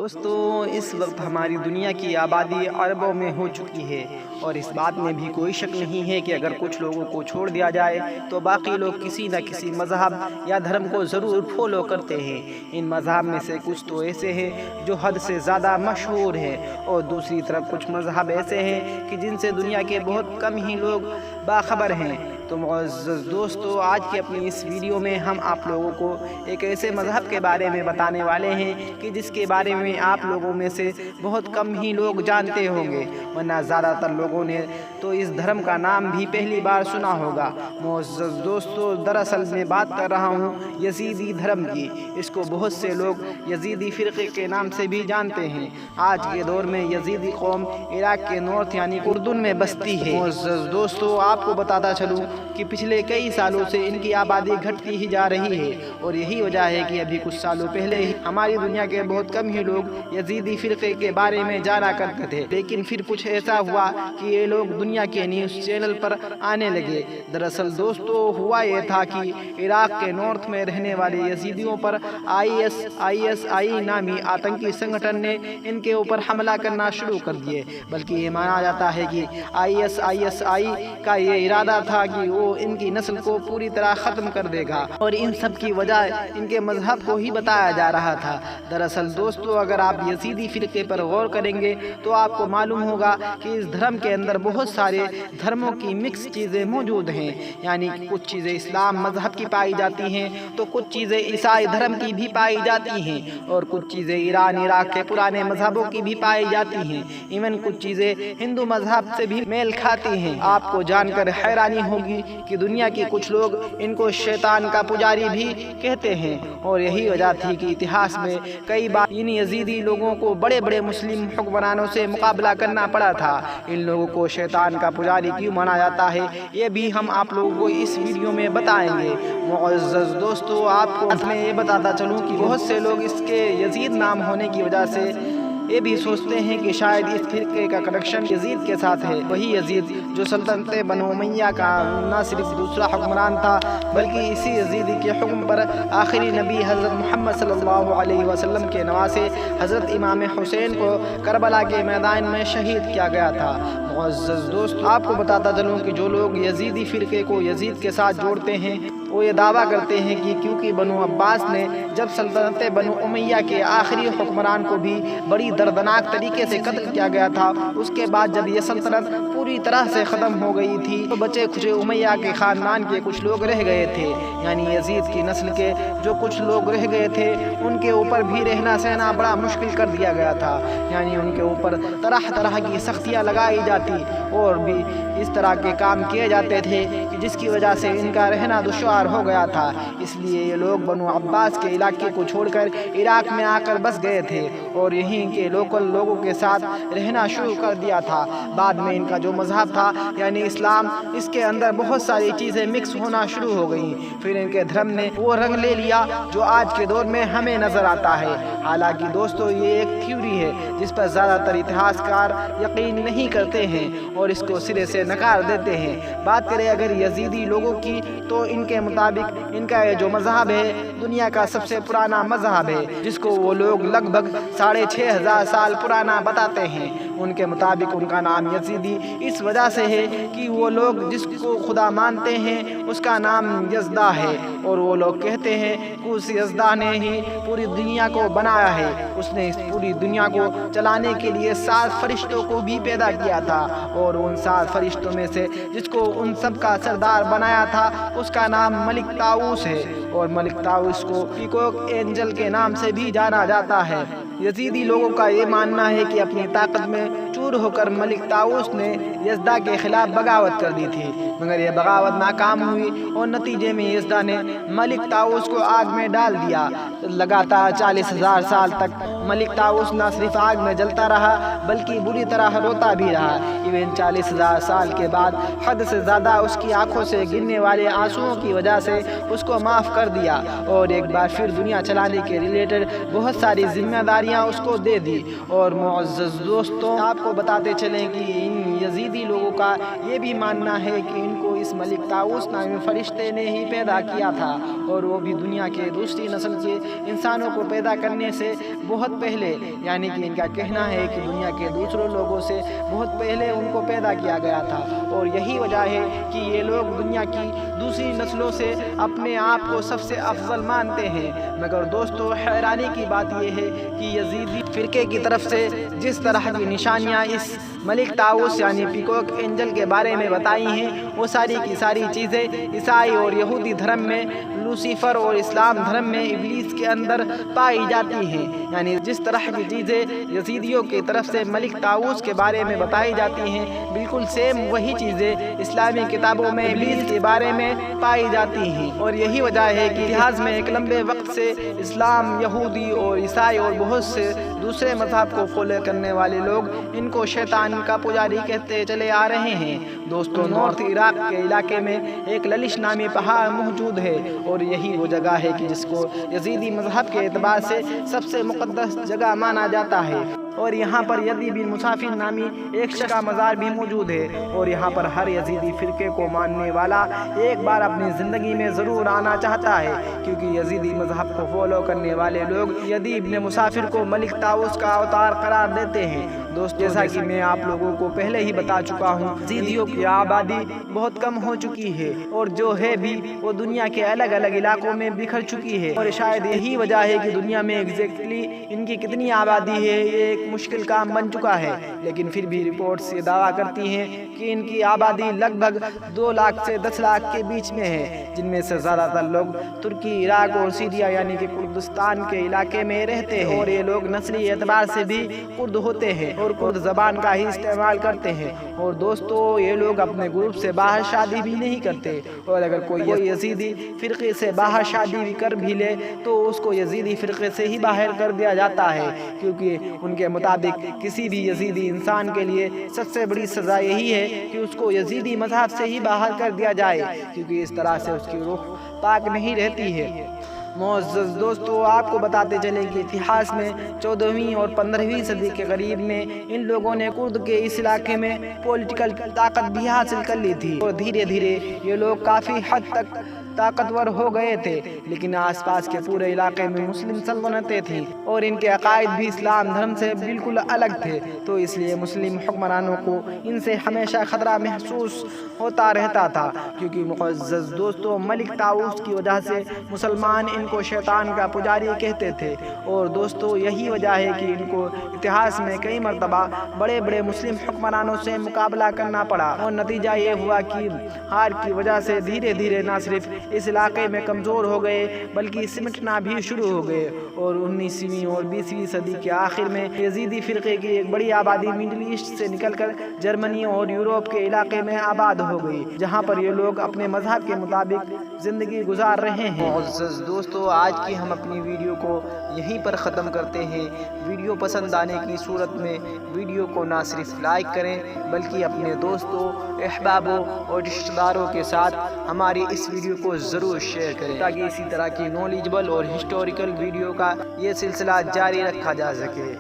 دوستو اس وقت ہماری دنیا کی آبادی اربوں میں ہو چکی ہے اور اس بات میں بھی کوئی شک نہیں ہے کہ اگر کچھ لوگوں کو چھوڑ دیا جائے تو باقی لوگ کسی نہ کسی مذہب یا دھرم کو ضرور فالو کرتے ہیں۔ ان مذہب میں سے کچھ تو ایسے ہیں جو حد سے زیادہ مشہور ہیں اور دوسری طرف کچھ مذہب ایسے ہیں کہ جن سے دنیا کے بہت کم ہی لوگ باخبر ہیں۔ تو معزز دوستو، آج کی اپنی اس ویڈیو میں ہم آپ لوگوں کو ایک ایسے مذہب کے بارے میں بتانے والے ہیں کہ جس کے بارے میں آپ لوگوں میں سے بہت کم ہی لوگ جانتے ہوں گے، ورنہ زیادہ تر لوگوں نے تو اس دھرم کا نام بھی پہلی بار سنا ہوگا۔ معزز دوستو، دراصل میں بات کر رہا ہوں یزیدی دھرم کی۔ اس کو بہت سے لوگ یزیدی فرقے کے نام سے بھی جانتے ہیں۔ آج کے دور میں یزیدی قوم عراق کے نارتھ یعنی اردن میں بستی ہے۔ معزز دوستو، آپ کو بتاتا چلوں کہ پچھلے کئی سالوں سے ان کی آبادی گھٹتی ہی جا رہی ہے اور یہی وجہ ہے کہ ابھی کچھ سالوں پہلے ہی ہماری دنیا کے بہت کم ہی لوگ یزیدی فرقے کے بارے میں جانا کرتے تھے، لیکن پھر کچھ ایسا ہوا کہ یہ لوگ دنیا کے نیوز چینل پر آنے لگے۔ دراصل دوستو ہوا یہ تھا کہ عراق کے نارتھ میں رہنے والے یزیدیوں پر ISI نامی آتنکی سنگھٹن نے ان کے اوپر حملہ کرنا شروع کر دیے، بلکہ یہ مانا جاتا ہے کہ ISI کا یہ ارادہ تھا کہ وہ ان کی نسل کو پوری طرح ختم کر دے گا اور ان سب کی وجہ ان کے مذہب کو ہی بتایا جا رہا تھا۔ دراصل دوستو اگر آپ یزیدی فرقے پر غور کریں گے تو آپ کو معلوم ہوگا کہ اس دھرم کے اندر بہت سارے دھرموں کی مکس چیزیں موجود ہیں، یعنی کچھ چیزیں اسلام مذہب کی پائی جاتی ہیں تو کچھ چیزیں عیسائی دھرم کی بھی پائی جاتی ہیں اور کچھ چیزیں ایران عراق کے پرانے مذہبوں کی بھی پائی جاتی ہیں، ایون کچھ چیزیں ہندو مذہب سے بھی میل کھاتی ہیں۔ آپ کو جان کر حیرانی ہوگی کہ دنیا کے کچھ لوگ ان کو شیطان کا پجاری بھی کہتے ہیں اور یہی وجہ تھی کہ اتہاس میں کئی بار ان یزیدی لوگوں کو بڑے بڑے مسلم حکمرانوں سے مقابلہ کرنا پڑا تھا۔ ان لوگوں کو شیطان کا پجاری کیوں مانا جاتا ہے یہ بھی ہم آپ لوگوں کو اس ویڈیو میں بتائیں گے۔ معزز دوستو، آپ کو میں یہ بتاتا چلوں کہ بہت سے لوگ اس کے یزید نام ہونے کی وجہ سے یہ بھی سوچتے ہیں کہ شاید اس فرقے کا کنیکشن یزید کے ساتھ ہے، وہی یزید جو سلطنت بنو امیہ کا نہ صرف دوسرا حکمران تھا بلکہ اسی یزید کے حکم پر آخری نبی حضرت محمد صلی اللہ علیہ وسلم کے نواسے حضرت امام حسین کو کربلا کے میدان میں شہید کیا گیا تھا۔ معزز دوست، آپ کو بتاتا چلوں کہ جو لوگ یزیدی فرقے کو یزید کے ساتھ جوڑتے ہیں وہ یہ دعویٰ کرتے ہیں کہ کیونکہ بنو عباس نے جب سلطنت بنو امیہ کے آخری حکمران کو بھی بڑی دردناک طریقے سے قتل کیا گیا تھا، اس کے بعد جب یہ سلطنت پوری طرح سے ختم ہو گئی تھی تو بچے کھچے امیہ کے خاندان کے کچھ لوگ رہ گئے تھے، یعنی یزید کی نسل کے جو کچھ لوگ رہ گئے تھے ان کے اوپر بھی رہنا سہنا بڑا مشکل کر دیا گیا تھا، یعنی ان کے اوپر طرح طرح کی سختیاں لگائی جاتی اور بھی اس طرح کے کام کیے جاتے تھے کہ جس کی وجہ سے ان کا رہنا دشوار ہو گیا تھا۔ اس لیے یہ لوگ بنو عباس کے علاقے کو چھوڑ کر عراق میں آ کر بس گئے تھے اور یہیں کے لوکل لوگوں کے ساتھ رہنا شروع کر دیا تھا۔ بعد میں ان کا جو مذہب تھا یعنی اسلام، اس کے اندر بہت ساری چیزیں مکس ہونا شروع ہو گئیں، پھر ان کے دھرم نے وہ رنگ لے لیا جو آج کے دور میں ہمیں نظر آتا ہے۔ حالانکہ دوستو یہ ایک تھیوری ہے جس پر زیادہ تر اتہاسکار یقین نہیں کرتے ہیں اور اس کو سرے سے نکار دیتے ہیں۔ بات کریں اگر یزیدی لوگوں کی تو ان کے مطابق ان کا یہ جو مذہب ہے دنیا کا سب سے پرانا مذہب ہے، جس کو وہ لوگ لگ بھگ 6500 سال پرانا بتاتے ہیں۔ ان کے مطابق ان کا نام یزیدی اس وجہ سے ہے کہ وہ لوگ جس کو خدا مانتے ہیں اس کا نام یزدہ ہے اور وہ لوگ کہتے ہیں کہ اس یزدہ نے ہی پوری دنیا کو بنایا ہے، اس نے اس پوری دنیا کو چلانے کے لیے 7 فرشتوں کو بھی پیدا کیا تھا اور ان 7 فرشتوں میں سے جس کو ان سب کا سردار بنایا تھا اس کا نام ملک طاؤس ہے اور ملک طاؤس کو پیکوک اینجل کے نام سے بھی جانا جاتا ہے۔ یزیدی لوگوں کا یہ ماننا ہے کہ اپنی طاقت میں چور ہو کر ملک طاؤس نے یزدہ کے خلاف بغاوت کر دی تھی، مگر یہ بغاوت ناکام ہوئی اور نتیجے میں یزدہ نے ملک طاؤس کو آگ میں ڈال دیا۔ لگاتار 40,000 سال تک ملک طاؤس نہ صرف آگ میں جلتا رہا بلکہ بری طرح روتا بھی رہا۔ تقریباً 40,000 سال کے بعد حد سے زیادہ اس کی آنکھوں سے گرنے والے آنسوؤں کی وجہ سے اس کو معاف کر دیا اور ایک بار پھر دنیا چلانے کے ریلیٹڈ بہت ساری ذمہ داریاں اس کو دے دی۔ اور معزز دوستوں، آپ کو بتاتے چلیں کہ ان یزیدی لوگوں کا یہ بھی ماننا ہے کہ ان کو اس ملک طاؤس نامی فرشتے نے ہی پیدا کیا تھا، اور وہ بھی دنیا کے دوسری نسل کے انسانوں کو پیدا کرنے سے بہت پہلے، یعنی کہ ان کا کہنا ہے کہ دنیا کے دوسرے لوگوں سے بہت پہلے ان کو پیدا کیا گیا تھا، اور یہی وجہ ہے کہ یہ لوگ دنیا کی دوسری نسلوں سے اپنے آپ کو سب سے افضل مانتے ہیں۔ مگر دوستو، حیرانی کی بات یہ ہے کہ یزیدی فرقے کی طرف سے جس طرح کی نشانیاں اس ملک طاؤس یعنی پیکوک اینجل کے بارے میں بتائی ہیں، وہ ساری کی ساری چیزیں عیسائی اور یہودی دھرم میں لوسیفر اور اسلام دھرم میں ابلیس کے اندر پائی جاتی ہیں۔ یعنی جس طرح کی چیزیں یزیدیوں کی طرف سے ملک طاؤس کے بارے میں بتائی جاتی ہیں، بالکل سیم وہی چیزیں اسلامی کتابوں میں ابلیس کے بارے میں پائی جاتی ہیں۔ اور یہی وجہ ہے کہ اتہاس میں ایک لمبے وقت سے اسلام، یہودی اور عیسائی اور بہت سے دوسرے مذہب کو فالو کرنے والے لوگ ان کو شیطان کا پجاری کہتے چلے آ رہے ہیں۔ دوستو، نارتھ عراق کے علاقے میں ایک للش نامی پہاڑ موجود ہے، اور یہی وہ جگہ ہے کہ جس کو یزیدی مذہب کے اعتبار سے سب سے مقدس جگہ مانا جاتا ہے۔ اور یہاں پر یزید بن مسافر نامی ایک شخص کا مزار بھی موجود ہے، اور یہاں پر ہر یزیدی فرقے کو ماننے والا ایک بار اپنی زندگی میں ضرور آنا چاہتا ہے، کیونکہ یزیدی مذہب کو فالو کرنے والے لوگ یزید بن مسافر کو ملک طاؤس کا اوتار قرار دیتے ہیں۔ دوست، جیسا کہ میں آپ لوگوں کو پہلے ہی بتا چکا ہوں، یزیدیوں کی آبادی بہت کم ہو چکی ہے، اور جو ہے بھی وہ دنیا کے الگ الگ علاقوں میں بکھر چکی ہے، اور شاید یہی وجہ ہے کہ دنیا میں ایگزیکٹلی ان کی کتنی آبادی ہے یہ ایک مشکل کام بن چکا ہے۔ لیکن پھر بھی رپورٹس یہ دعویٰ کرتی ہیں کہ ان کی آبادی لگ بھگ 2 لاکھ سے 10 لاکھ کے بیچ میں ہے، جن میں سے زیادہ تر لوگ ترکی، عراق اور سیریا یعنی کہ کردستان کے علاقے میں رہتے ہیں، اور یہ لوگ نسلی اعتبار سے بھی کرد ہوتے ہیں اور کرد زبان کا ہی استعمال کرتے ہیں۔ اور دوستو، یہ لوگ اپنے گروپ سے باہر شادی بھی نہیں کرتے، اور اگر کوئی یزیدی فرقے سے باہر شادی بھی کر بھی لے تو اس کو یزیدی فرقے سے ہی باہر کر دیا جاتا ہے، کیونکہ ان کے مطابق کسی بھی یزیدی انسان کے لیے سب سے بڑی سزا یہی ہے کہ اس کو یزیدی مذہب سے ہی باہر کر دیا جائے، کیونکہ اس طرح سے اس کی روح پاک نہیں رہتی ہے۔ معزز دوستو، آپ کو بتاتے چلیں کہ اتہاس میں 14ویں اور 15ویں صدی کے قریب میں ان لوگوں نے کرد کے اس علاقے میں پولیٹیکل طاقت بھی حاصل کر لی تھی، اور دھیرے دھیرے یہ لوگ کافی حد تک طاقتور ہو گئے تھے، لیکن آس پاس کے پورے علاقے میں مسلم سلطنتیں تھیں، اور ان کے عقائد بھی اسلام دھرم سے بالکل الگ تھے، تو اس لیے مسلم حکمرانوں کو ان سے ہمیشہ خطرہ محسوس ہوتا رہتا تھا، کیونکہ معزز دوستو، ملک طاؤس کی وجہ سے مسلمان ان کو شیطان کا پجاری کہتے تھے، اور دوستو یہی وجہ ہے کہ ان کو اتہاس میں کئی مرتبہ بڑے بڑے مسلم حکمرانوں سے مقابلہ کرنا پڑا، اور نتیجہ یہ ہوا کہ ہار کی وجہ سے دھیرے دھیرے نہ صرف اس علاقے میں کمزور ہو گئے بلکہ سمٹنا بھی شروع ہو گئے، اور 19ویں اور 20ویں صدی کے آخر میں یزیدی فرقے کی ایک بڑی آبادی مڈل ایسٹ سے نکل کر جرمنی اور یورپ کے علاقے میں آباد ہو گئی، جہاں پر یہ لوگ اپنے مذہب کے مطابق زندگی گزار رہے ہیں۔ معزز دوستو، آج کی ہم اپنی ویڈیو کو یہیں پر ختم کرتے ہیں۔ ویڈیو پسند آنے کی صورت میں ویڈیو کو نہ صرف لائک کریں بلکہ اپنے دوستوں، احبابوں اور رشتہ داروں کے ساتھ ہماری اس ویڈیو کو ضرور شیئر کریں، تاکہ اسی طرح کی نالجبل اور ہسٹوریکل ویڈیو کا یہ سلسلہ جاری رکھا جا سکے۔